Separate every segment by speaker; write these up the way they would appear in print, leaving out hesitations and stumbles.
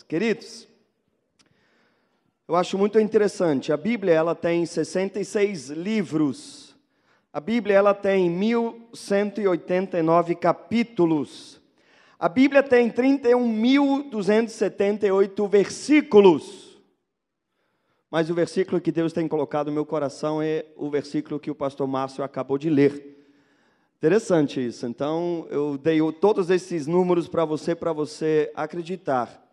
Speaker 1: Queridos, eu acho muito interessante. A Bíblia ela tem 66 livros. A Bíblia ela tem 1189 capítulos. A Bíblia tem 31.278 versículos. Mas o versículo que Deus tem colocado no meu coração é o versículo que o pastor Márcio acabou de ler. Interessante isso. Então, eu dei todos esses números para você acreditar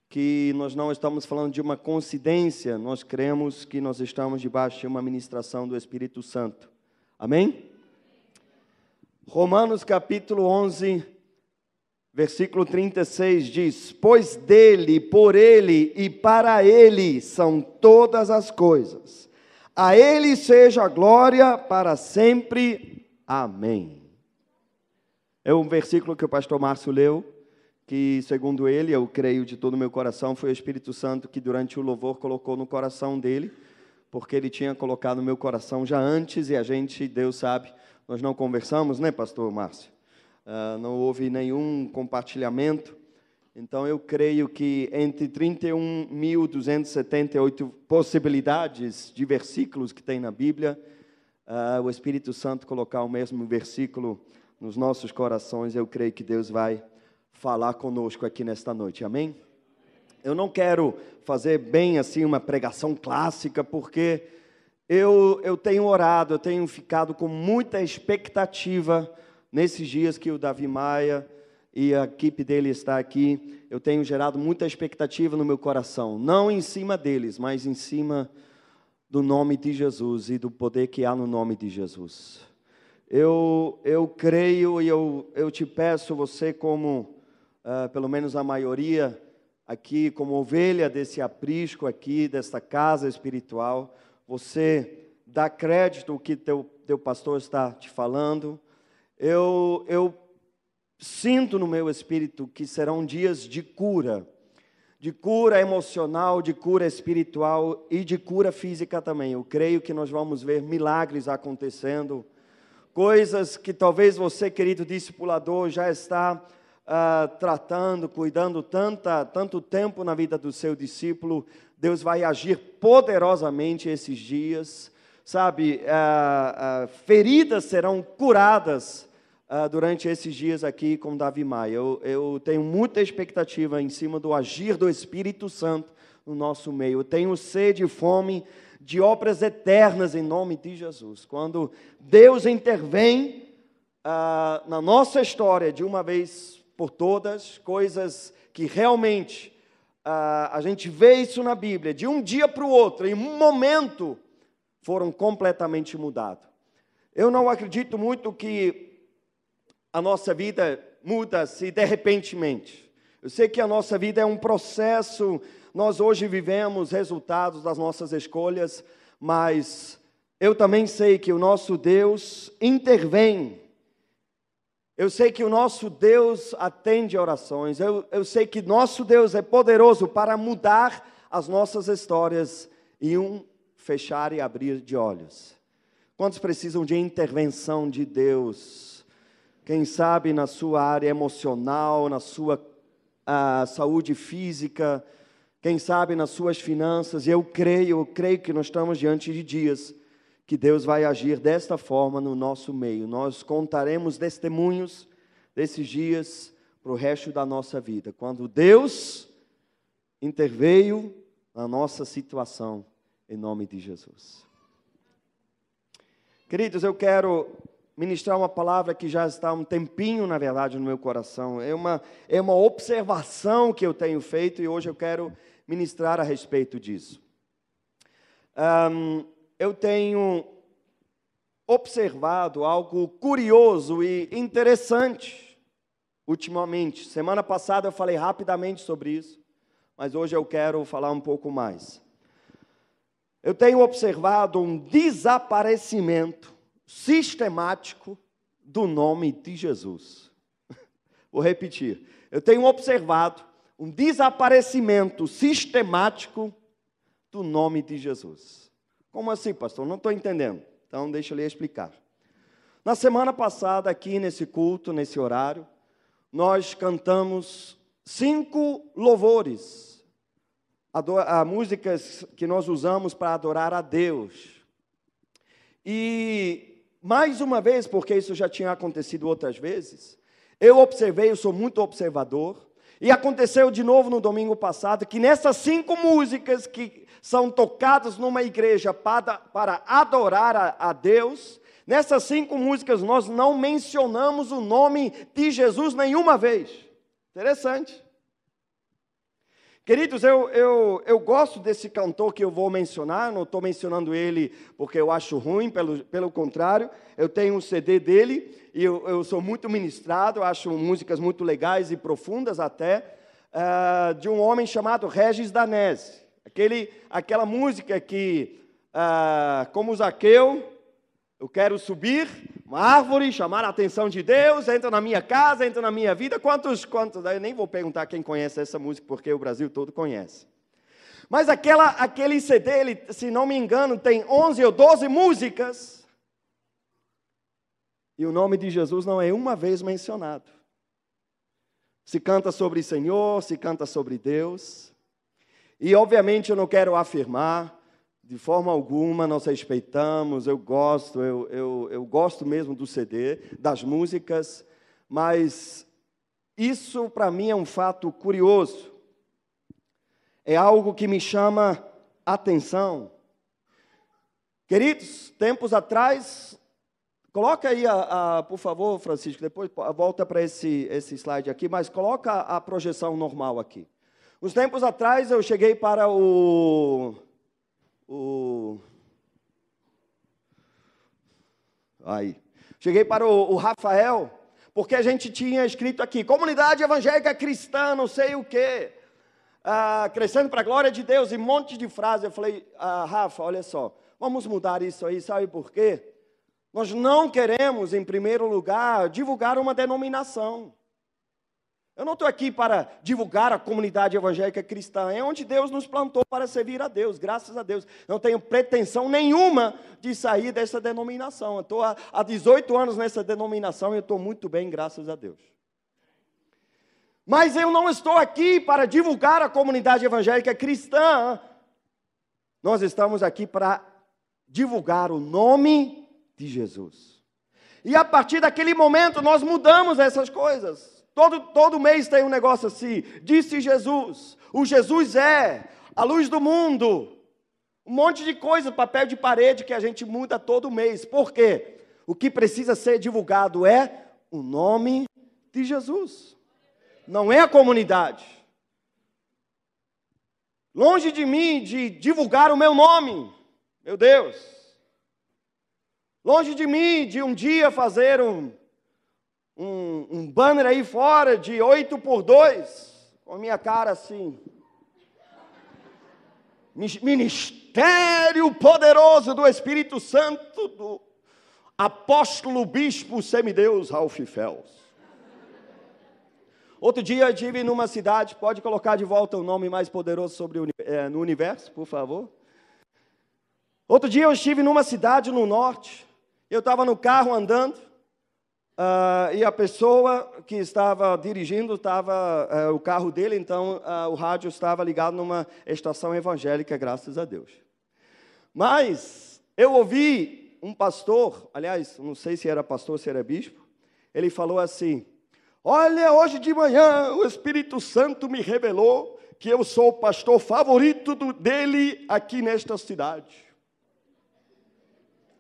Speaker 1: que nós não estamos falando de uma coincidência, nós cremos que nós estamos debaixo de uma ministração do Espírito Santo. Amém? Romanos capítulo 11, versículo 36 diz: Pois dele, por ele e para ele são todas as coisas. A ele seja a glória para sempre. Amém. É um versículo que o pastor Márcio leu, que segundo ele, eu creio de todo o meu coração, foi o Espírito Santo que durante o louvor colocou no coração dele, porque ele tinha colocado no meu coração já antes, e Deus sabe, nós não conversamos, né, pastor Márcio? Não houve nenhum compartilhamento, então eu creio que entre 31.278 possibilidades de versículos que tem na Bíblia, o Espírito Santo colocar o mesmo versículo nos nossos corações, eu creio que Deus vai falar conosco aqui nesta noite, amém? Eu não quero fazer bem assim uma pregação clássica, porque eu tenho orado, eu tenho ficado com muita expectativa nesses dias que o Davi Maia e a equipe dele está aqui. Eu tenho gerado muita expectativa no meu coração, não em cima deles, mas em cima do nome de Jesus e do poder que há no nome de Jesus. Eu creio e eu te peço, você como pelo menos a maioria aqui, como ovelha desse aprisco aqui, desta casa espiritual, você dá crédito ao que teu pastor está te falando. Eu sinto no meu espírito que serão dias de cura emocional, de cura espiritual e de cura física também. Eu creio que nós vamos ver milagres acontecendo, coisas que talvez você, querido discipulador, já está tratando, cuidando tanto tempo na vida do seu discípulo. Deus vai agir poderosamente esses dias, sabe? Feridas serão curadas durante esses dias aqui com Davi Maia. Eu tenho muita expectativa em cima do agir do Espírito Santo no nosso meio. Eu tenho sede e fome de obras eternas em nome de Jesus. Quando Deus intervém na nossa história de uma vez por todas, coisas que realmente a gente vê isso na Bíblia, de um dia para o outro, em um momento, foram completamente mudados. Eu não acredito muito que a nossa vida muda-se de repentemente. Eu sei que a nossa vida é um processo, nós hoje vivemos resultados das nossas escolhas, mas eu também sei que o nosso Deus intervém. Eu sei que o nosso Deus atende orações. Eu sei que nosso Deus é poderoso para mudar as nossas histórias em um fechar e abrir de olhos. Quantos precisam de intervenção de Deus? Quem sabe na sua área emocional, na sua saúde física, quem sabe nas suas finanças. Eu creio que nós estamos diante de dias que Deus vai agir desta forma no nosso meio. Nós contaremos testemunhos desses dias para o resto da nossa vida. Quando Deus interveio na nossa situação, em nome de Jesus. Queridos, eu quero ministrar uma palavra que já está há um tempinho, na verdade, no meu coração. É uma observação que eu tenho feito e hoje eu quero ministrar a respeito disso. Eu tenho observado algo curioso e interessante ultimamente. Semana passada eu falei rapidamente sobre isso, mas hoje eu quero falar um pouco mais. Eu tenho observado um desaparecimento sistemático do nome de Jesus. Vou repetir. Eu tenho observado um desaparecimento sistemático do nome de Jesus. Como assim, pastor? Não estou entendendo. Então, deixa eu lhe explicar. Na semana passada, aqui nesse culto, nesse horário, nós cantamos 5 louvores, músicas que nós usamos para adorar a Deus. E, mais uma vez, porque isso já tinha acontecido outras vezes, eu observei, eu sou muito observador, e aconteceu de novo no domingo passado, que nessas 5 músicas que são tocadas numa igreja para adorar a Deus, nessas 5 músicas nós não mencionamos o nome de Jesus nenhuma vez. Interessante. Queridos, eu gosto desse cantor que eu vou mencionar, não estou mencionando ele porque eu acho ruim, pelo contrário, eu tenho um CD dele e eu sou muito ministrado, acho músicas muito legais e profundas até, de um homem chamado Regis Danese. Aquela música que, como Zaqueu, eu quero subir uma árvore, chamar a atenção de Deus, entra na minha casa, entra na minha vida. Quantos? Eu nem vou perguntar quem conhece essa música, porque o Brasil todo conhece. Mas aquele CD, ele, se não me engano, tem 11 ou 12 músicas. E o nome de Jesus não é uma vez mencionado. Se canta sobre o Senhor, se canta sobre Deus. E, obviamente, eu não quero afirmar, de forma alguma, nós respeitamos, eu gosto mesmo do CD, das músicas, mas isso para mim é um fato curioso, é algo que me chama atenção. Queridos, tempos atrás, coloca aí, por favor, Francisco, depois volta para esse slide aqui, mas coloca a projeção normal aqui. Uns tempos atrás eu cheguei para Cheguei para o Rafael, porque a gente tinha escrito aqui, comunidade evangélica cristã, não sei o quê, crescendo para a glória de Deus, e um monte de frases. Eu falei, Rafa, olha só, vamos mudar isso aí, sabe por quê? Nós não queremos, em primeiro lugar, divulgar uma denominação. Eu não estou aqui para divulgar a comunidade evangélica cristã, é onde Deus nos plantou para servir a Deus, graças a Deus. Não tenho pretensão nenhuma de sair dessa denominação. Eu estou há 18 anos nessa denominação e eu estou muito bem, graças a Deus. Mas eu não estou aqui para divulgar a comunidade evangélica cristã. Nós estamos aqui para divulgar o nome de Jesus. E a partir daquele momento nós mudamos essas coisas. Todo mês tem um negócio assim, disse Jesus, o Jesus é a luz do mundo, um monte de coisa, papel de parede que a gente muda todo mês. Por quê? O que precisa ser divulgado é o nome de Jesus, não é a comunidade. Longe de mim de divulgar o meu nome, meu Deus. Longe de mim de um dia fazer um banner aí fora de 8x2, com a minha cara assim. Ministério poderoso do Espírito Santo, do apóstolo bispo semideus Ralph Fels. Outro dia eu estive numa cidade, pode colocar de volta o nome mais poderoso no universo, por favor. Outro dia eu estive numa cidade no norte, eu estava no carro andando, e a pessoa que estava dirigindo, o carro dele, então o rádio estava ligado numa estação evangélica, graças a Deus. Mas eu ouvi um pastor, aliás, não sei se era pastor ou se era bispo, ele falou assim, olha, hoje de manhã o Espírito Santo me revelou que eu sou o pastor favorito dele aqui nesta cidade.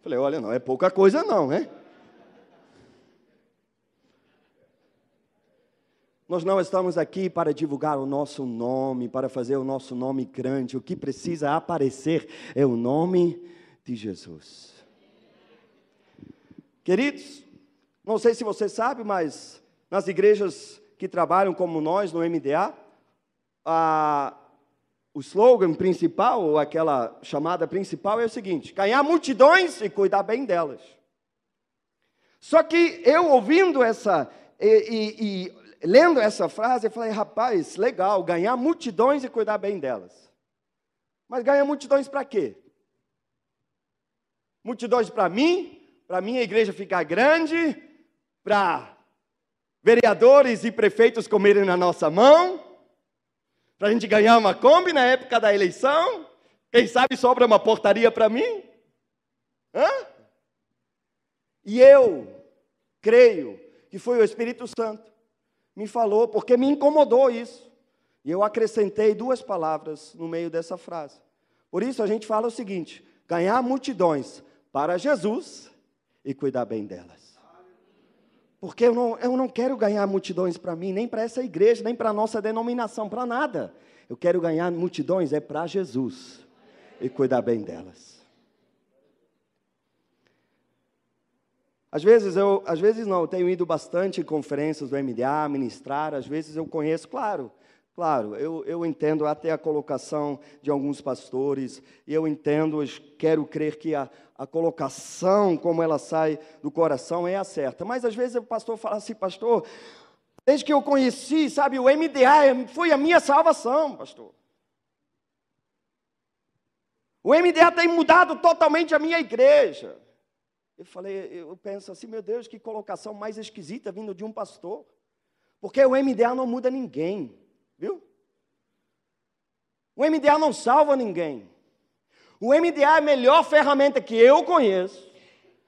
Speaker 1: Falei, olha, não é pouca coisa não, né? Nós não estamos aqui para divulgar o nosso nome, para fazer o nosso nome grande. O que precisa aparecer é o nome de Jesus. Queridos, não sei se você sabe, mas nas igrejas que trabalham como nós, no MDA, o slogan principal, ou aquela chamada principal é o seguinte, ganhar multidões e cuidar bem delas. Só que eu ouvindo lendo essa frase, eu falei, rapaz, legal, ganhar multidões e cuidar bem delas. Mas ganhar multidões para quê? Multidões para mim, para minha igreja ficar grande, para vereadores e prefeitos comerem na nossa mão, para a gente ganhar uma Kombi na época da eleição. Quem sabe sobra uma portaria para mim? Hã? E eu creio que foi o Espírito Santo me falou, porque me incomodou isso. E eu acrescentei 2 palavras no meio dessa frase. Por isso a gente fala o seguinte: ganhar multidões para Jesus e cuidar bem delas. Porque eu não quero ganhar multidões para mim, nem para essa igreja, nem para a nossa denominação, para nada. Eu quero ganhar multidões para Jesus e cuidar bem delas. Às vezes não, eu tenho ido bastante em conferências do MDA, ministrar, às vezes eu conheço, claro, eu entendo até a colocação de alguns pastores, e eu entendo, quero crer que a colocação, como ela sai do coração, é a certa. Mas às vezes o pastor fala assim: pastor, desde que eu conheci, sabe, o MDA foi a minha salvação, pastor. O MDA tem mudado totalmente a minha igreja. Eu penso assim: meu Deus, que colocação mais esquisita vindo de um pastor. Porque o MDA não muda ninguém, viu? O MDA não salva ninguém. O MDA é a melhor ferramenta que eu conheço.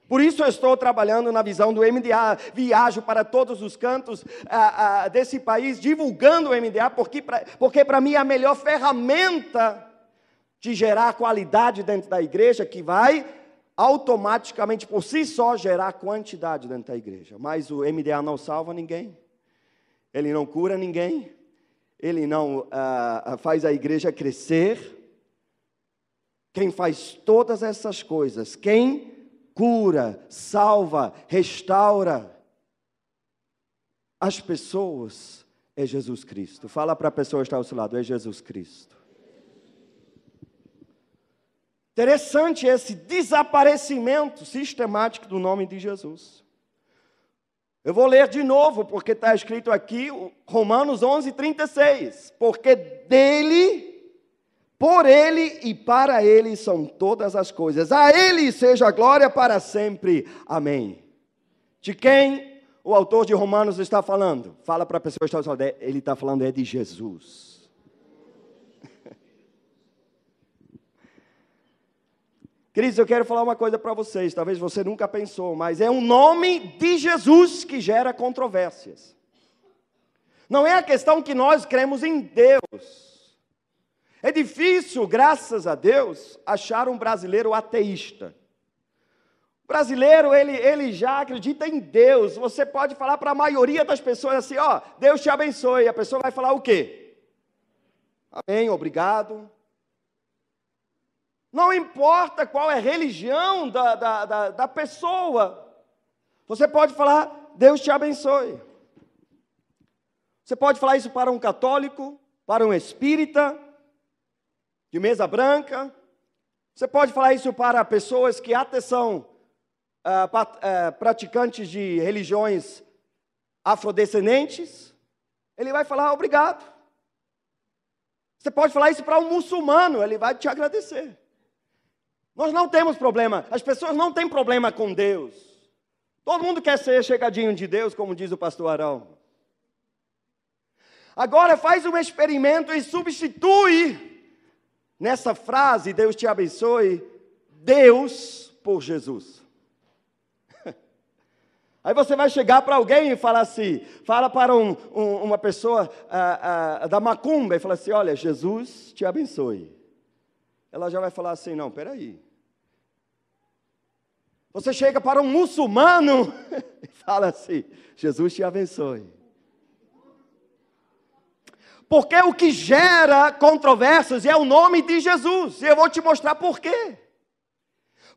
Speaker 1: Por isso eu estou trabalhando na visão do MDA. Viajo para todos os cantos desse país, divulgando o MDA, porque para mim é a melhor ferramenta de gerar qualidade dentro da igreja, que vai automaticamente, por si só, gerar quantidade dentro da igreja. Mas o MDA não salva ninguém. Ele não cura ninguém. Ele não faz a igreja crescer. Quem faz todas essas coisas, quem cura, salva, restaura as pessoas, é Jesus Cristo. Fala para a pessoa que está ao seu lado: é Jesus Cristo. Interessante esse desaparecimento sistemático do nome de Jesus. Eu vou ler de novo, porque está escrito aqui, Romanos 11:36. Porque dele, por ele e para ele são todas as coisas. A ele seja a glória para sempre. Amém. De quem o autor de Romanos está falando? Fala para a pessoa que está ao seu lado: ele está falando de Jesus. Queridos, eu quero falar uma coisa para vocês, talvez você nunca pensou, mas é o nome de Jesus que gera controvérsias. Não é a questão que nós cremos em Deus. É difícil, graças a Deus, achar um brasileiro ateísta. O brasileiro, ele já acredita em Deus. Você pode falar para a maioria das pessoas assim: ó, Deus te abençoe. A pessoa vai falar o quê? Amém, obrigado. Não importa qual é a religião da pessoa. Você pode falar: Deus te abençoe. Você pode falar isso para um católico, para um espírita, de mesa branca. Você pode falar isso para pessoas que até são praticantes de religiões afrodescendentes. Ele vai falar: obrigado. Você pode falar isso para um muçulmano, ele vai te agradecer. Nós não temos problema, as pessoas não têm problema com Deus. Todo mundo quer ser chegadinho de Deus, como diz o pastor Arão. Agora faz um experimento e substitui nessa frase, Deus te abençoe, Deus por Jesus. Aí você vai chegar para alguém e falar assim, fala para uma pessoa da macumba e fala assim: olha, Jesus te abençoe. Ela já vai falar assim: não, peraí. Você chega para um muçulmano e fala assim: Jesus te abençoe. Porque o que gera controvérsias é o nome de Jesus. E eu vou te mostrar por quê.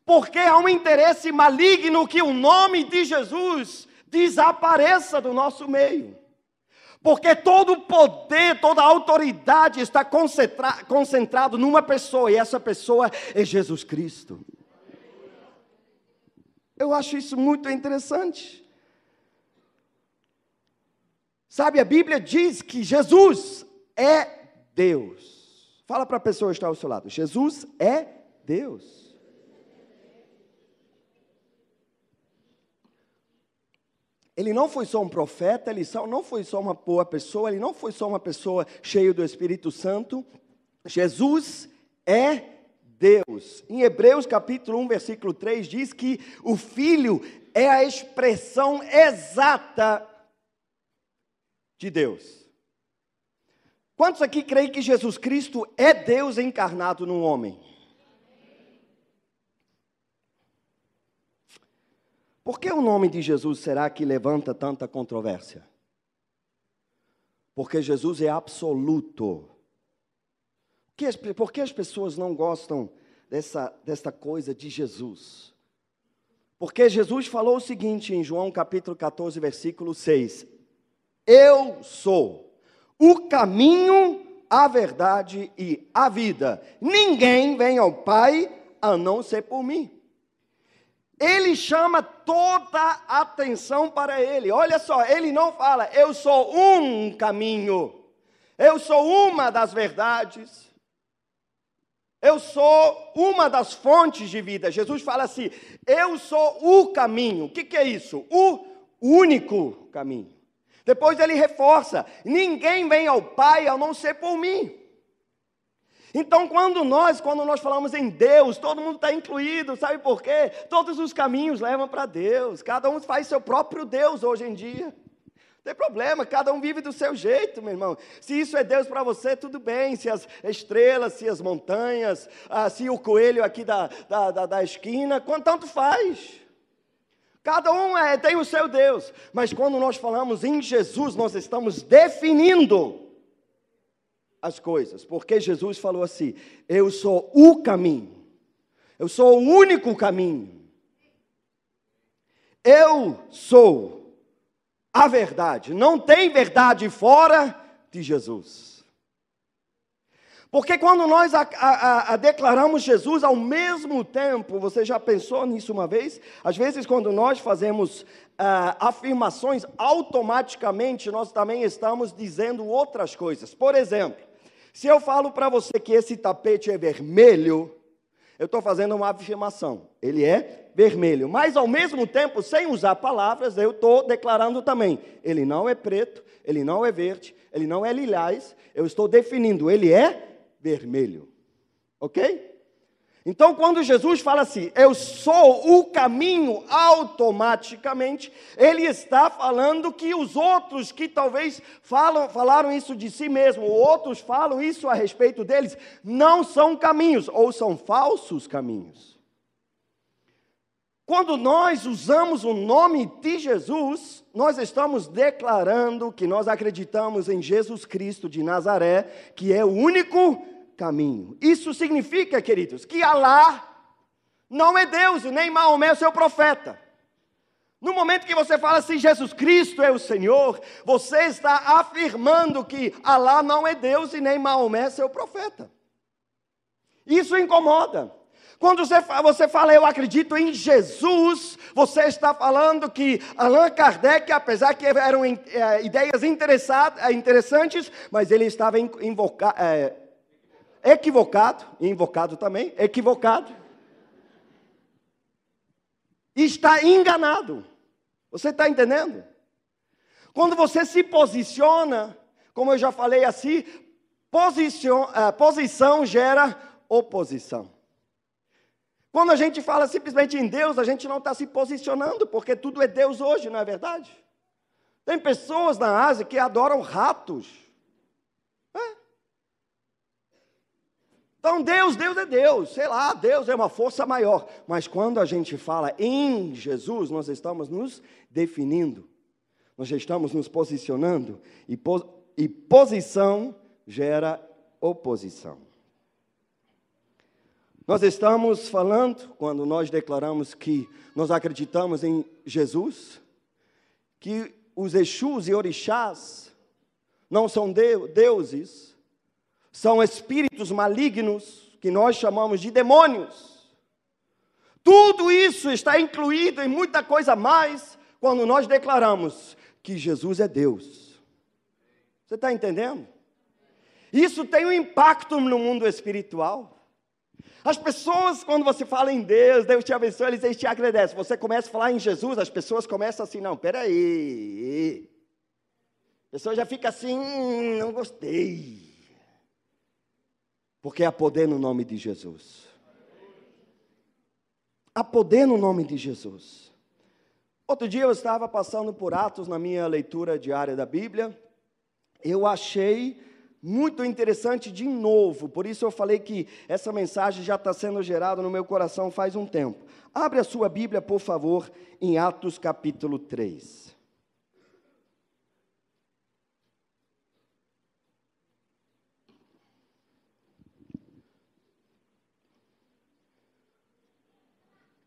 Speaker 1: Porque há um interesse maligno que o nome de Jesus desapareça do nosso meio. Porque todo o poder, toda a autoridade está concentrado numa pessoa, e essa pessoa é Jesus Cristo. Eu acho isso muito interessante. Sabe, a Bíblia diz que Jesus é Deus. Fala para a pessoa que está ao seu lado: Jesus é Deus. Ele não foi só um profeta, ele não foi só uma boa pessoa, ele não foi só uma pessoa cheia do Espírito Santo. Jesus é Deus. Em Hebreus capítulo 1, versículo 3, diz que o Filho é a expressão exata de Deus. Quantos aqui creem que Jesus Cristo é Deus encarnado num homem? Por que o nome de Jesus será que levanta tanta controvérsia? Porque Jesus é absoluto. Por que as pessoas não gostam dessa coisa de Jesus? Porque Jesus falou o seguinte em João capítulo 14, versículo 6. Eu sou o caminho, a verdade e a vida. Ninguém vem ao Pai a não ser por mim. Ele chama toda a atenção para ele. Olha só, ele não fala, eu sou um caminho, eu sou uma das verdades, eu sou uma das fontes de vida. Jesus fala assim, eu sou o caminho. O que é isso? O único caminho. Depois ele reforça, ninguém vem ao Pai a não ser por mim. Então, quando nós falamos em Deus, todo mundo está incluído, sabe por quê? Todos os caminhos levam para Deus, cada um faz seu próprio Deus hoje em dia. Não tem problema, cada um vive do seu jeito, meu irmão. Se isso é Deus para você, tudo bem. Se as estrelas, se as montanhas, se o coelho aqui da esquina, tanto faz. Cada um tem o seu Deus. Mas quando nós falamos em Jesus, nós estamos definindo as coisas, porque Jesus falou assim, eu sou o caminho, eu sou o único caminho, eu sou a verdade, não tem verdade fora de Jesus. Porque quando nós declaramos Jesus ao mesmo tempo, você já pensou nisso uma vez? Às vezes quando nós fazemos afirmações, automaticamente nós também estamos dizendo outras coisas. Por exemplo, se eu falo para você que esse tapete é vermelho, eu estou fazendo uma afirmação, ele é vermelho. Mas ao mesmo tempo, sem usar palavras, eu estou declarando também, ele não é preto, ele não é verde, ele não é lilás, eu estou definindo, ele é vermelho. Ok? Então, quando Jesus fala assim, eu sou o caminho, automaticamente, ele está falando que os outros que talvez falaram isso de si mesmo, ou outros falam isso a respeito deles, não são caminhos, ou são falsos caminhos. Quando nós usamos o nome de Jesus, nós estamos declarando que nós acreditamos em Jesus Cristo de Nazaré, que é o único caminho. Isso significa, queridos, que Alá não é Deus e nem Maomé é o seu profeta. No momento que você fala assim, Jesus Cristo é o Senhor, você está afirmando que Alá não é Deus e nem Maomé é seu profeta. Isso incomoda. Quando você fala, eu acredito em Jesus, você está falando que Allan Kardec, apesar que eram ideias interessantes, mas ele estava invocado também, está enganado. Você está entendendo? Quando você se posiciona, como eu já falei assim, posição gera oposição. Quando a gente fala simplesmente em Deus, a gente não está se posicionando, porque tudo é Deus hoje, não é verdade? Tem pessoas na Ásia que adoram ratos. Então Deus é Deus, sei lá, Deus é uma força maior. Mas quando a gente fala em Jesus, nós estamos nos definindo, nós estamos nos posicionando, e posição gera oposição. Nós estamos falando, quando nós declaramos que nós acreditamos em Jesus, que os Exus e Orixás não são deuses, são espíritos malignos, que nós chamamos de demônios. Tudo isso está incluído em muita coisa mais, quando nós declaramos que Jesus é Deus. Você está entendendo? Isso tem um impacto no mundo espiritual. As pessoas, quando você fala em Deus, Deus te abençoe, eles te agradecem. Você começa a falar em Jesus, as pessoas começam assim, não, peraí. A pessoa já fica assim, não gostei. Porque há poder no nome de Jesus. Há poder no nome de Jesus. Outro dia eu estava passando por Atos na minha leitura diária da Bíblia. Eu achei muito interessante de novo, por isso eu falei que essa mensagem já está sendo gerada no meu coração faz um tempo. Abre a sua Bíblia, por favor, em Atos capítulo 3.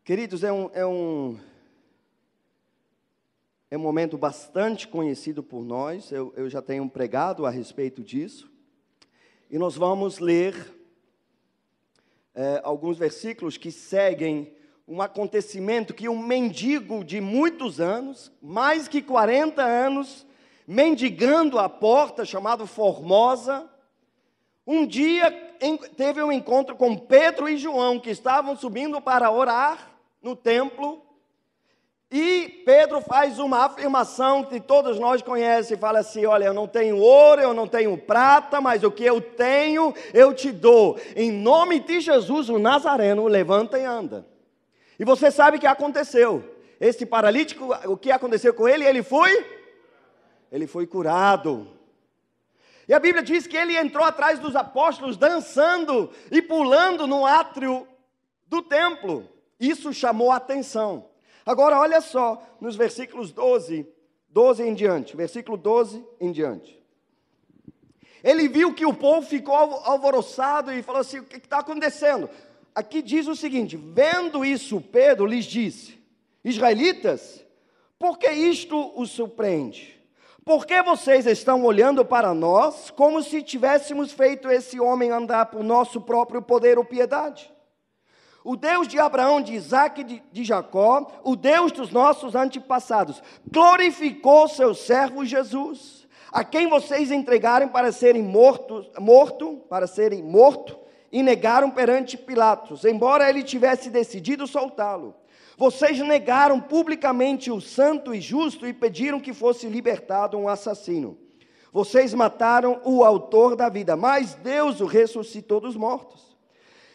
Speaker 1: Queridos, é um momento bastante conhecido por nós, eu já tenho pregado a respeito disso, e nós vamos ler alguns versículos que seguem um acontecimento que um mendigo de muitos anos, mais que 40 anos, mendigando a porta, chamado Formosa, um dia teve um encontro com Pedro e João, que estavam subindo para orar no templo. E Pedro faz uma afirmação que todos nós conhecemos, e fala assim, olha, eu não tenho ouro, eu não tenho prata, mas o que eu tenho, eu te dou. Em nome de Jesus, o Nazareno, levanta e anda. E você sabe o que aconteceu. Esse paralítico, o que aconteceu com ele? Ele foi curado. E a Bíblia diz que ele entrou atrás dos apóstolos, dançando e pulando no átrio do templo. Isso chamou a atenção. Agora, olha só, nos versículos 12 em diante, versículo 12 em diante. Ele viu que o povo ficou alvoroçado e falou assim, o que está acontecendo? Aqui diz o seguinte, vendo isso, Pedro lhes disse, israelitas, por que isto os surpreende? Por que vocês estão olhando para nós, como se tivéssemos feito esse homem andar por nosso próprio poder ou piedade? O Deus de Abraão, de Isaac e de Jacó, o Deus dos nossos antepassados, glorificou seu servo Jesus, a quem vocês entregaram para serem morto, e negaram perante Pilatos, embora ele tivesse decidido soltá-lo. Vocês negaram publicamente o santo e justo e pediram que fosse libertado um assassino. Vocês mataram o autor da vida, mas Deus o ressuscitou dos mortos.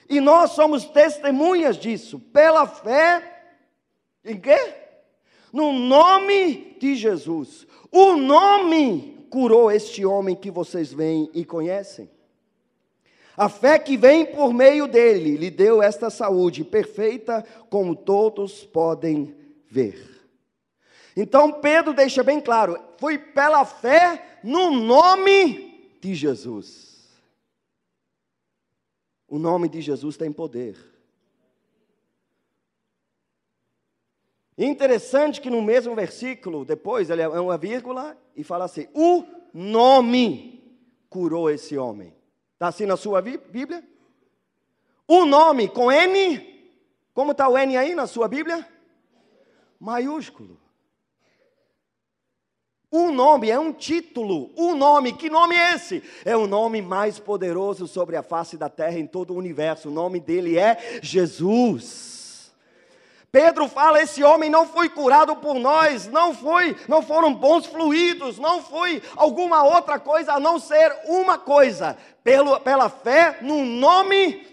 Speaker 1: E nós somos testemunhas disso, pela fé, em quê? No nome de Jesus. O nome curou este homem que vocês veem e conhecem. A fé que vem por meio dele, lhe deu esta saúde perfeita, como todos podem ver. Então Pedro deixa bem claro, foi pela fé no nome de Jesus. O nome de Jesus tem poder. Interessante que no mesmo versículo, depois ele é uma vírgula e fala assim, o nome curou esse homem. Está assim na sua Bíblia? O nome com N, como está o N aí na sua Bíblia? Maiúsculo. O nome é um título, o nome, que nome é esse? É o nome mais poderoso sobre a face da terra em todo o universo, o nome dele é Jesus. Pedro fala, esse homem não foi curado por nós, não foram bons fluidos, não foi alguma outra coisa, a não ser uma coisa, pela fé no nome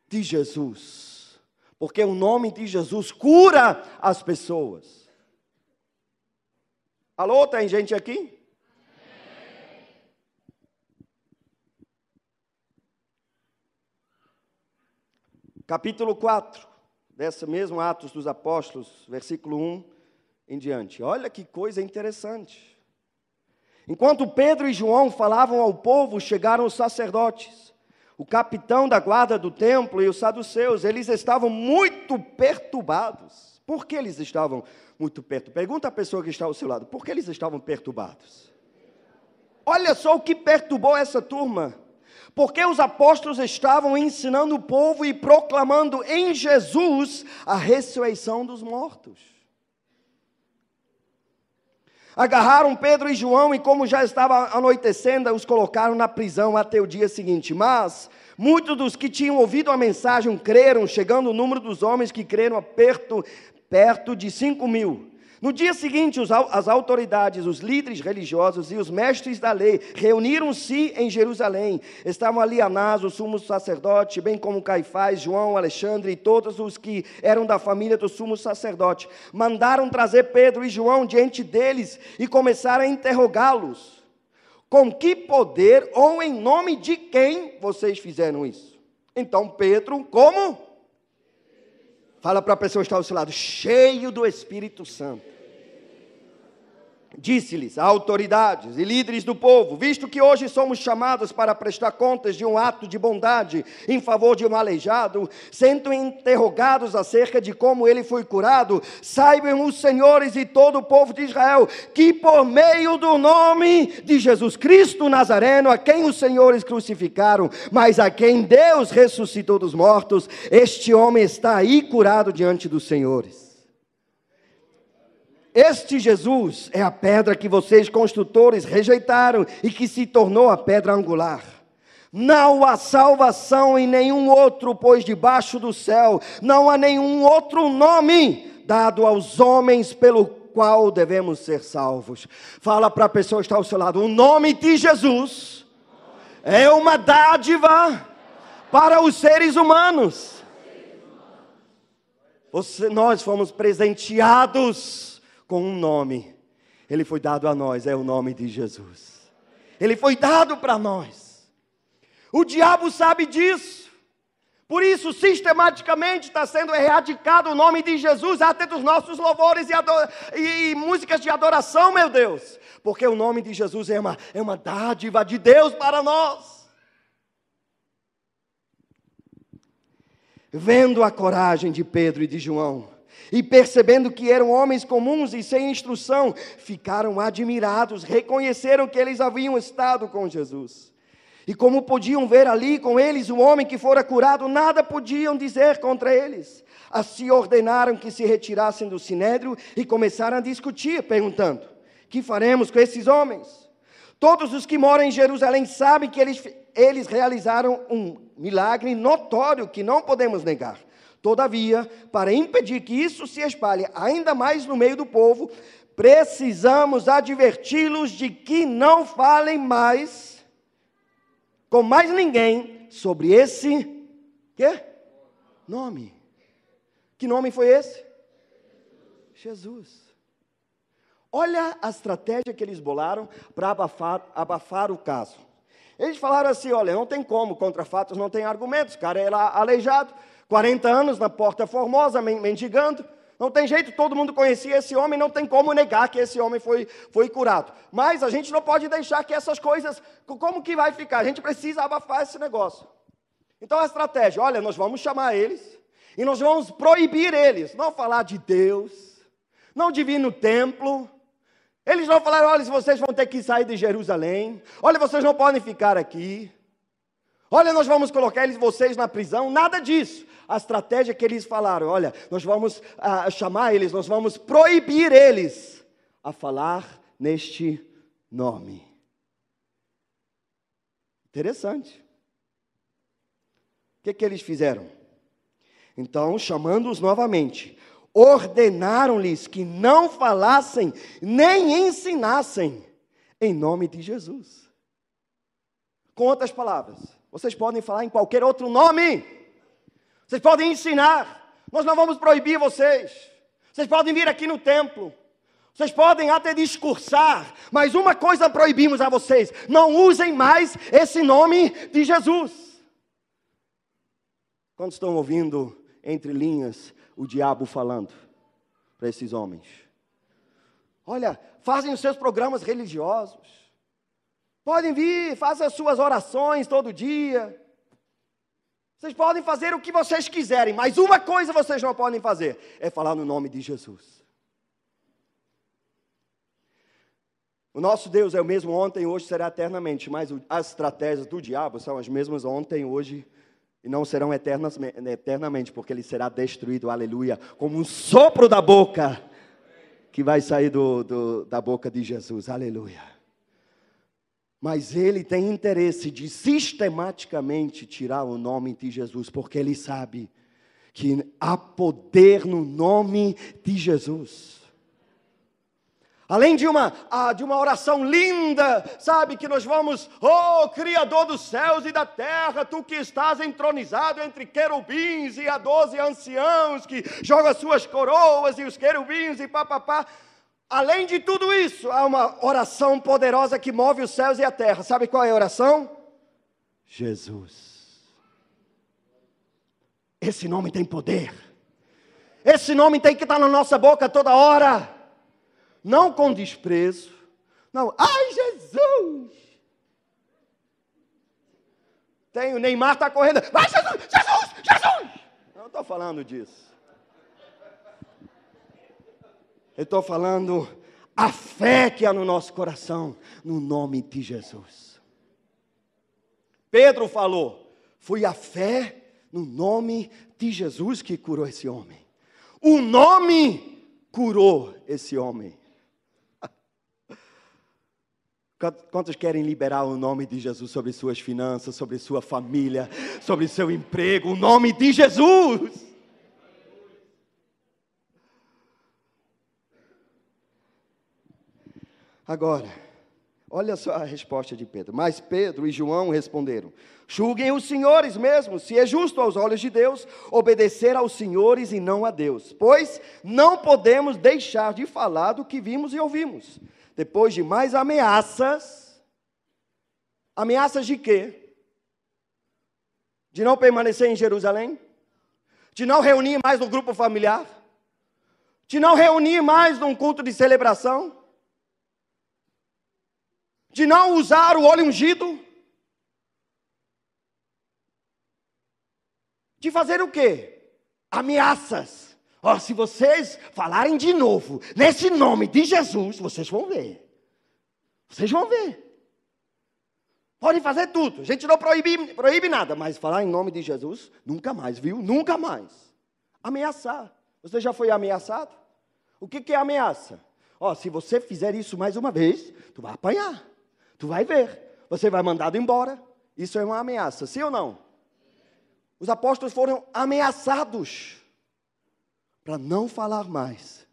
Speaker 1: de Jesus. Porque o nome de Jesus cura as pessoas. Alô, tem gente aqui? Capítulo 4, desse mesmo Atos dos Apóstolos, versículo 1 em diante. Olha que coisa interessante. Enquanto Pedro e João falavam ao povo, chegaram os sacerdotes, o capitão da guarda do templo e os saduceus. Eles estavam muito perturbados. Por que eles estavam muito perturbados? Pergunta à pessoa que está ao seu lado, por que eles estavam perturbados? Olha só o que perturbou essa turma. Porque os apóstolos estavam ensinando o povo e proclamando em Jesus a ressurreição dos mortos. Agarraram Pedro e João e, como já estava anoitecendo, os colocaram na prisão até o dia seguinte. Mas muitos dos que tinham ouvido a mensagem creram, chegando o número dos homens que creram a perto de 5.000. No dia seguinte, as autoridades, os líderes religiosos e os mestres da lei reuniram-se em Jerusalém. Estavam ali Anás, o sumo sacerdote, bem como Caifás, João, Alexandre e todos os que eram da família do sumo sacerdote. Mandaram trazer Pedro e João diante deles e começaram a interrogá-los. Com que poder ou em nome de quem vocês fizeram isso? Então Pedro, como? Fala para a pessoa que está ao seu lado, cheio do Espírito Santo. Disse-lhes, autoridades e líderes do povo, visto que hoje somos chamados para prestar contas de um ato de bondade em favor de um aleijado, sendo interrogados acerca de como ele foi curado, saibam os senhores e todo o povo de Israel, que por meio do nome de Jesus Cristo Nazareno, a quem os senhores crucificaram, mas a quem Deus ressuscitou dos mortos, este homem está aí curado diante dos senhores. Este Jesus é a pedra que vocês construtores rejeitaram e que se tornou a pedra angular. Não há salvação em nenhum outro, pois debaixo do céu não há nenhum outro nome dado aos homens pelo qual devemos ser salvos. Fala para a pessoa que está ao seu lado, o nome de Jesus é uma dádiva para os seres humanos. Nós fomos presenteados com um nome, ele foi dado a nós, é o nome de Jesus, ele foi dado para nós, o diabo sabe disso, por isso sistematicamente está sendo erradicado o nome de Jesus, até dos nossos louvores e músicas de adoração, meu Deus, porque o nome de Jesus é uma dádiva de Deus para nós. Vendo a coragem de Pedro e de João, e percebendo que eram homens comuns e sem instrução, ficaram admirados, reconheceram que eles haviam estado com Jesus. E como podiam ver ali com eles o homem que fora curado, nada podiam dizer contra eles. Assim ordenaram que se retirassem do sinédrio e começaram a discutir, perguntando, que faremos com esses homens? Todos os que moram em Jerusalém sabem que eles realizaram um milagre notório que não podemos negar. Todavia, para impedir que isso se espalhe ainda mais no meio do povo, precisamos adverti-los de que não falem mais com mais ninguém sobre esse nome. Que nome foi esse? Jesus. Olha a estratégia que eles bolaram para abafar o caso. Eles falaram assim, olha, não tem como, contra fatos não tem argumentos, o cara era aleijado, 40 anos na Porta Formosa, mendigando, não tem jeito, todo mundo conhecia esse homem, não tem como negar que esse homem foi curado. Mas a gente não pode deixar que essas coisas, como que vai ficar? A gente precisa abafar esse negócio. Então a estratégia, olha, nós vamos chamar eles, e nós vamos proibir eles, não falar de Deus, não de vir no templo. Eles não falaram, olha, vocês vão ter que sair de Jerusalém, olha, vocês não podem ficar aqui, olha, nós vamos colocar vocês na prisão, nada disso. A estratégia que eles falaram, olha, nós vamos chamar eles, nós vamos proibir eles a falar neste nome. Interessante. O que eles fizeram? Então, chamando-os novamente, ordenaram-lhes que não falassem, nem ensinassem, em nome de Jesus. Com outras palavras, vocês podem falar em qualquer outro nome, vocês podem ensinar, nós não vamos proibir vocês podem vir aqui no templo, vocês podem até discursar, mas uma coisa proibimos a vocês, não usem mais esse nome de Jesus. Quando estão ouvindo, entre linhas, o diabo falando para esses homens, olha, fazem os seus programas religiosos, podem vir, fazem as suas orações todo dia, vocês podem fazer o que vocês quiserem, mas uma coisa vocês não podem fazer, é falar no nome de Jesus. O nosso Deus é o mesmo ontem, hoje, será eternamente, mas as estratégias do diabo são as mesmas ontem, hoje, e não serão eternamente, porque ele será destruído, aleluia, como um sopro da boca que vai sair da boca de Jesus. Aleluia. Mas ele tem interesse de sistematicamente tirar o nome de Jesus, porque ele sabe que há poder no nome de Jesus. Além de uma oração linda, sabe, que nós vamos, oh, Criador dos céus e da terra, tu que estás entronizado entre querubins e há 12 anciãos que jogam as suas coroas e os querubins e papapá. Além de tudo isso, há uma oração poderosa que move os céus e a terra. Sabe qual é a oração? Jesus. Esse nome tem poder. Esse nome tem que estar na nossa boca toda hora. Não com desprezo. Não, ai Jesus. O Neymar está correndo. Vai Jesus, Jesus, Jesus. Não estou falando disso. Eu estou falando a fé que há no nosso coração, no nome de Jesus. Pedro falou, foi a fé no nome de Jesus que curou esse homem. O nome curou esse homem. Quantos querem liberar o nome de Jesus sobre suas finanças, sobre sua família, sobre seu emprego? O nome de Jesus! Agora, olha só a resposta de Pedro. Mas Pedro e João responderam, julguem os senhores mesmos, se é justo aos olhos de Deus, obedecer aos senhores e não a Deus. Pois não podemos deixar de falar do que vimos e ouvimos. Depois de mais ameaças, ameaças de quê? De não permanecer em Jerusalém? De não reunir mais no grupo familiar? De não reunir mais num culto de celebração? De não usar o óleo ungido? De fazer o quê? Ameaças. Se vocês falarem de novo, nesse nome de Jesus, vocês vão ver. Vocês vão ver. Podem fazer tudo. A gente não proíbe nada, mas falar em nome de Jesus, nunca mais, viu? Nunca mais. Ameaçar. Você já foi ameaçado? O que é ameaça? Se você fizer isso mais uma vez, tu vai apanhar. Tu vai ver. Você vai mandado embora. Isso é uma ameaça, sim ou não? Os apóstolos foram ameaçados para não falar mais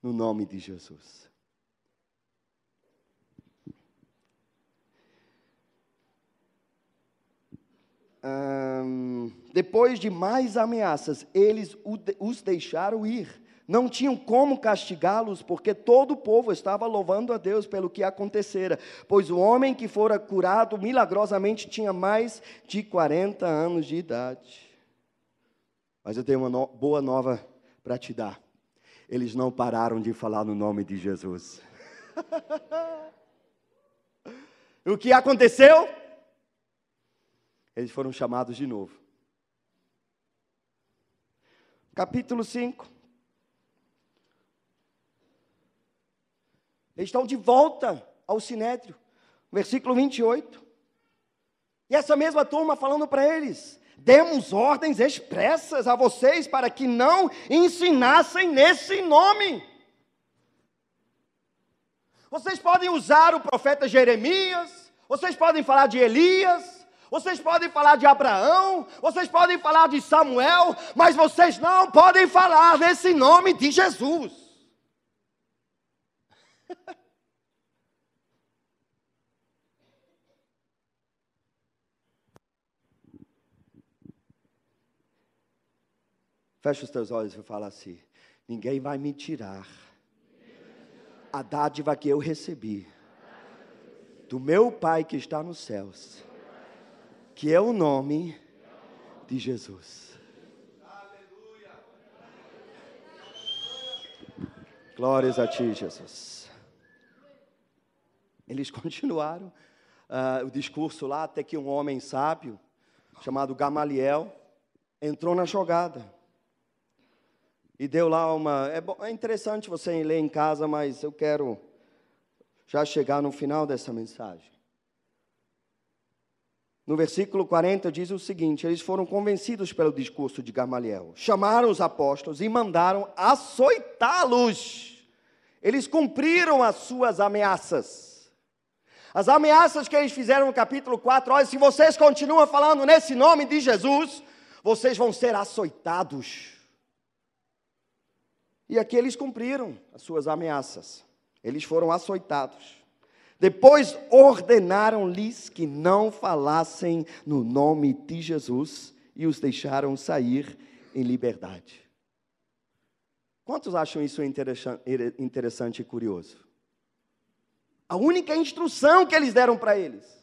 Speaker 1: no nome de Jesus. Depois de mais ameaças, eles os deixaram ir. Não tinham como castigá-los, porque todo o povo estava louvando a Deus pelo que acontecera, pois o homem que fora curado milagrosamente tinha mais de 40 anos de idade. Mas eu tenho uma boa nova para te dar. Eles não pararam de falar no nome de Jesus. O que aconteceu? Eles foram chamados de novo. Capítulo 5. Eles estão de volta ao Sinédrio. Versículo 28. E essa mesma turma falando para eles: demos ordens expressas a vocês para que não ensinassem nesse nome. Vocês podem usar o profeta Jeremias, vocês podem falar de Elias, vocês podem falar de Abraão, vocês podem falar de Samuel, mas vocês não podem falar nesse nome de Jesus. Fecha os teus olhos e fala assim: ninguém vai me tirar a dádiva que eu recebi do meu Pai que está nos céus, que é o nome de Jesus. Glórias a ti, Jesus. Eles continuaram o discurso lá, até que um homem sábio, chamado Gamaliel, entrou na jogada. E deu lá uma... É interessante você ler em casa, mas eu quero já chegar no final dessa mensagem. No versículo 40 diz o seguinte: eles foram convencidos pelo discurso de Gamaliel, chamaram os apóstolos e mandaram açoitá-los. Eles cumpriram as suas ameaças. As ameaças que eles fizeram no capítulo 4, olha, se vocês continuam falando nesse nome de Jesus, vocês vão ser açoitados. E aqui eles cumpriram as suas ameaças. Eles foram açoitados. Depois ordenaram-lhes que não falassem no nome de Jesus e os deixaram sair em liberdade. Quantos acham isso interessante e curioso? A única instrução que eles deram para eles.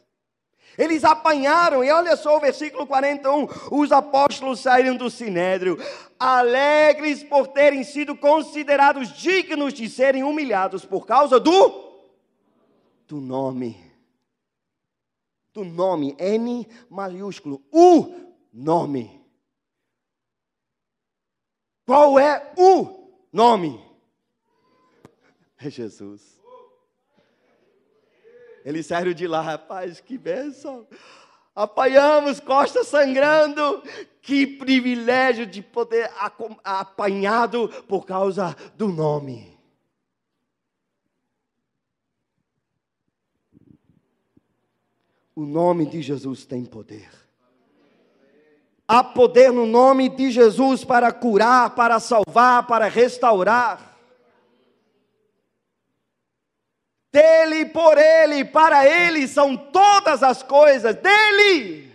Speaker 1: Eles apanharam, e olha só o versículo 41, os apóstolos saíram do sinédrio, alegres por terem sido considerados dignos de serem humilhados por causa do nome. Do nome, N maiúsculo, o nome. Qual é o nome? É Jesus. Eles saíram de lá, rapaz, que bênção. Apanhamos, costa sangrando. Que privilégio de poder apanhado por causa do nome. O nome de Jesus tem poder. Há poder no nome de Jesus para curar, para salvar, para restaurar. Dele, por Ele, para Ele são todas as coisas, dele.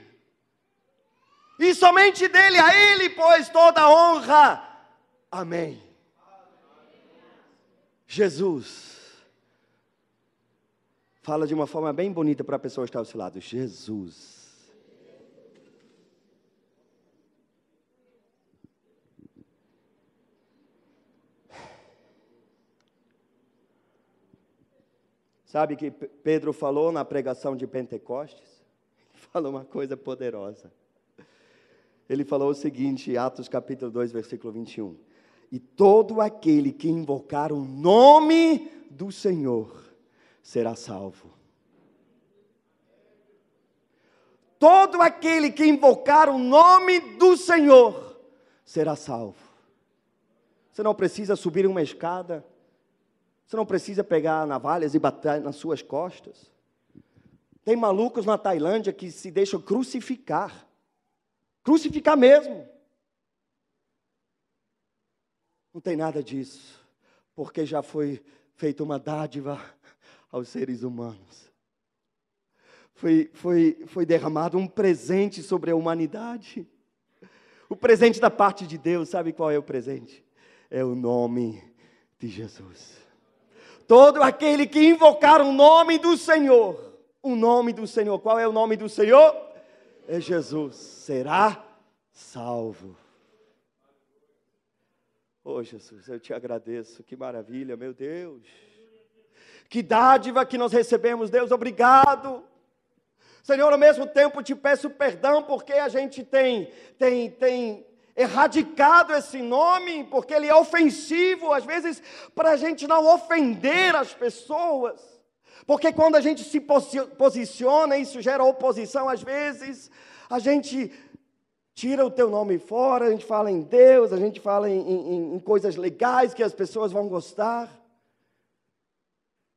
Speaker 1: E somente dele, a Ele, pois, toda a honra. Amém. Jesus. Fala de uma forma bem bonita para a pessoa que está ao seu lado. Jesus. Sabe que Pedro falou na pregação de Pentecostes? Ele falou uma coisa poderosa. Ele falou o seguinte, Atos capítulo 2, versículo 21. E todo aquele que invocar o nome do Senhor será salvo. Todo aquele que invocar o nome do Senhor será salvo. Você não precisa subir uma escada. Você não precisa pegar navalhas e bater nas suas costas. Tem malucos na Tailândia que se deixam crucificar. Crucificar mesmo. Não tem nada disso. Porque já foi feita uma dádiva aos seres humanos. Foi derramado um presente sobre a humanidade. O presente da parte de Deus, sabe qual é o presente? É o nome de Jesus. Todo aquele que invocar o nome do Senhor, o nome do Senhor, qual é o nome do Senhor? É Jesus, será salvo. Oh Jesus, eu te agradeço, que maravilha, meu Deus. Que dádiva que nós recebemos, Deus, obrigado. Senhor, ao mesmo tempo te peço perdão porque a gente tem erradicado esse nome, porque ele é ofensivo, às vezes para a gente não ofender as pessoas, porque quando a gente se posiciona, isso gera oposição, às vezes a gente tira o teu nome fora, a gente fala em Deus, a gente fala em coisas legais que as pessoas vão gostar,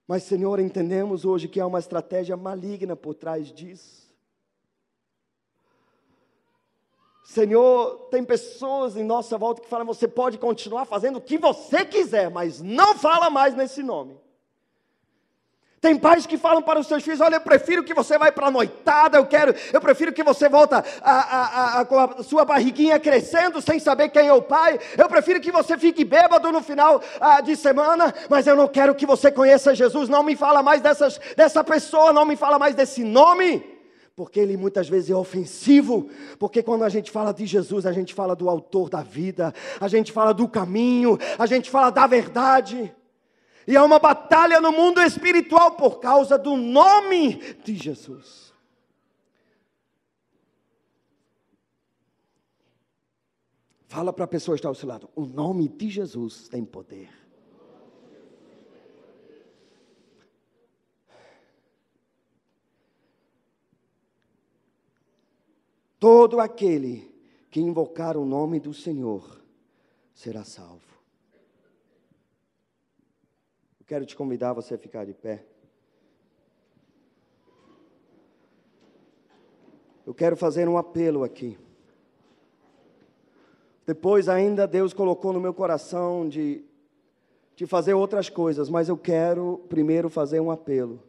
Speaker 1: mas Senhor, entendemos hoje que há uma estratégia maligna por trás disso. Senhor, tem pessoas em nossa volta que falam, você pode continuar fazendo o que você quiser, mas não fala mais nesse nome. Tem pais que falam para os seus filhos, olha, eu prefiro que você vá para a noitada, eu prefiro que você volta com a sua barriguinha crescendo, sem saber quem é o pai, eu prefiro que você fique bêbado no final de semana, mas eu não quero que você conheça Jesus, não me fala mais dessa pessoa, não me fala mais desse nome. Porque ele muitas vezes é ofensivo, porque quando a gente fala de Jesus, a gente fala do autor da vida, a gente fala do caminho, a gente fala da verdade. E há uma batalha no mundo espiritual por causa do nome de Jesus. Fala para a pessoa que está ao seu lado, o nome de Jesus tem poder. Todo aquele que invocar o nome do Senhor será salvo. Quero te convidar a você ficar de pé. Eu quero fazer um apelo aqui. Depois ainda Deus colocou no meu coração de fazer outras coisas, mas eu quero primeiro fazer um apelo.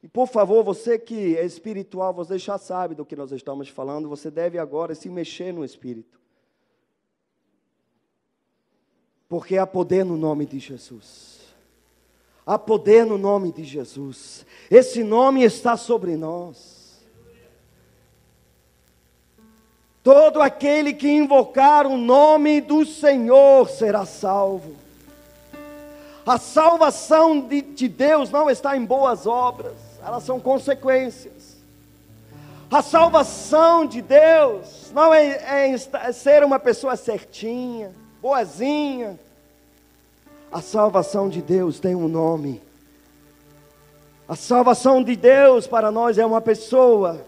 Speaker 1: E por favor, você que é espiritual, você já sabe do que nós estamos falando, você deve agora se mexer no Espírito. Porque há poder no nome de Jesus. Há poder no nome de Jesus. Esse nome está sobre nós. Todo aquele que invocar o nome do Senhor será salvo. A salvação de Deus não está em boas obras, elas são consequências. A salvação de Deus não é ser uma pessoa certinha, boazinha. A salvação de Deus tem um nome. A salvação de Deus para nós é uma pessoa.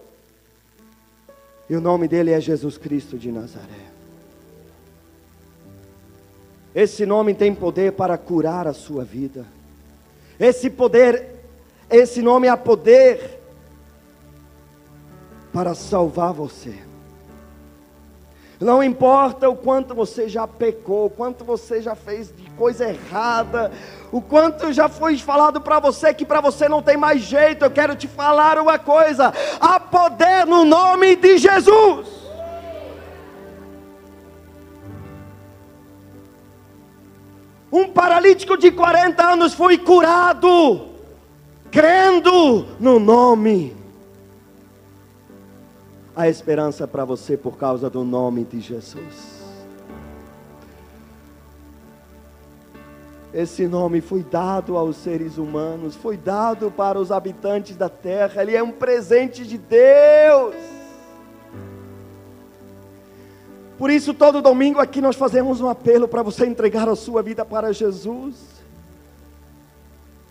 Speaker 1: E o nome dele é Jesus Cristo de Nazaré. Esse nome tem poder para curar a sua vida. Esse nome há poder para salvar você. Não importa o quanto você já pecou, o quanto você já fez de coisa errada, o quanto já foi falado para você que para você não tem mais jeito. Eu quero te falar uma coisa: há poder no nome de Jesus. Um paralítico de 40 anos foi curado, crendo no nome. Há esperança para você por causa do nome de Jesus. Esse nome foi dado aos seres humanos, foi dado para os habitantes da terra. Ele é um presente de Deus. Por isso, todo domingo aqui nós fazemos um apelo para você entregar a sua vida para Jesus,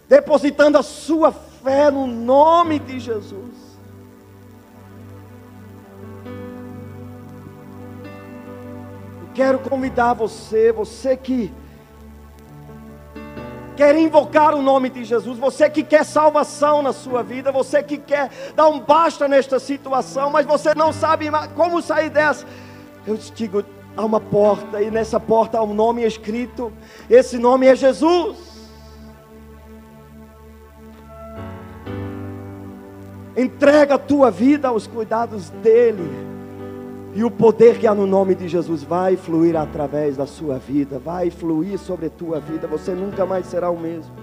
Speaker 1: depositando a sua fé no nome de Jesus. Quero convidar você que quer invocar o nome de Jesus, você que quer salvação na sua vida, você que quer dar um basta nesta situação, mas você não sabe como sair dessa. Eu te digo, há uma porta, e nessa porta há um nome escrito. Esse nome é Jesus. Entrega a tua vida aos cuidados dele. E o poder que há no nome de Jesus vai fluir através da sua vida, vai fluir sobre a tua vida, você nunca mais será o mesmo.